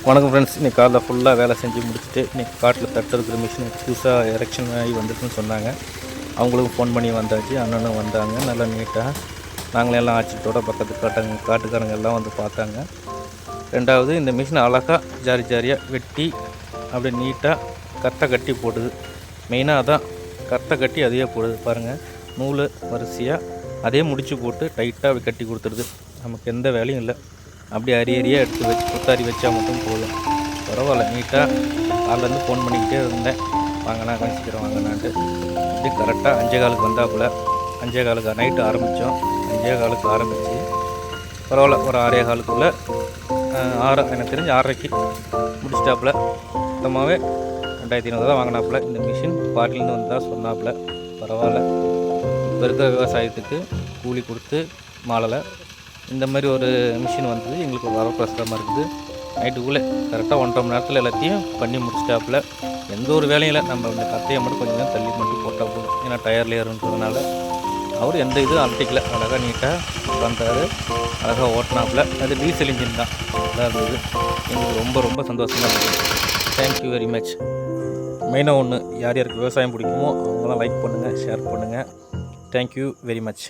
வணக்கம் ஃப்ரெண்ட்ஸ். இன்றைக்கி காலைல ஃபுல்லாக வேலை செஞ்சு முடிச்சுட்டு இன்றைக்கி காட்டில் தட்டு இருக்கிற மிஷின் புதுசாக எரெக்ஷன் ஆகி வந்துருக்குன்னு சொன்னாங்க. அவங்களுக்கும் ஃபோன் பண்ணி வந்தாச்சு. அண்ணனும் வந்தாங்க. நல்லா நீட்டாக நாங்களே எல்லாம் ஆச்சரியத்தோட பக்கத்து காட்டுக்காரங்க எல்லாம் வந்து பார்த்தாங்க. ரெண்டாவது, இந்த மிஷின் அழகாக ஜாரியாக வெட்டி அப்படியே நீட்டாக கட்டை கட்டி போடுது. மெயினாக அதான், கட்டை கட்டி அதையே போடுது பாருங்கள். நூல் வரிசையாக அதே முடிச்சு போட்டு டைட்டாக கட்டி கொடுத்துருது. நமக்கு எந்த வேலையும் இல்லை. அப்படியே அரியறியாக எடுத்து வச்சு குத்தாரி வச்சா மட்டும் போதும். பரவாயில்ல, நீட்டாக காலிலேருந்து ஃபோன் பண்ணிக்கிட்டே இருந்தேன், வாங்கினா கொஞ்சம் சீக்கிரம் வாங்கினான்ட்டு. அப்படியே கரெக்டாக 5:15 வந்தாப்புல. 5:15 நைட்டு ஆரம்பித்தோம். 5:15 ஆரம்பித்து பரவாயில்ல, ஒரு 6:15 எனக்கு தெரிஞ்சு 6:30 முடிச்சிட்டாப்புல. மொத்தமாகவே 2500 தான் வாங்கினாப்புல. இந்த மிஷின் பாட்டிலேருந்து வந்தால் சொன்னாப்புல. பரவாயில்ல, இப்போ இருக்கிற விவசாயத்துக்கு கூலி கொடுத்து மாளலை. இந்த மாதிரி ஒரு மிஷின் வந்தது எங்களுக்கு வரப்பிரசாதமாக இருக்குது. நைட்டுக்குள்ளே கரெக்டாக 1.5 மணி நேரத்தில் எல்லாத்தையும் பண்ணி முடிச்சிட்டாப்புல. எந்த ஒரு வேலையும் இல்லை. நம்ம இந்த கத்தையை மட்டும் கொஞ்சம் தான் தள்ளி மட்டும் போட்டால் போதும். ஏன்னா டயரில் ஏறுன்றதுனால அவர் எந்த இதுவும் அலட்டிக்கல. அழகாக நீட்டாக வந்தார், அழகாக ஓட்டினாப்புல. அது டீசல் இன்ஜின் தான். அதான் இருந்தது. எங்களுக்கு ரொம்ப ரொம்ப சந்தோஷமாக இருக்குது. Thank you very much. மெயினாக ஒன்று, யார் யாருக்கு விவசாயம் பிடிக்குமோ அவங்களாம் லைக் பண்ணுங்கள், ஷேர் பண்ணுங்கள். Thank you very much.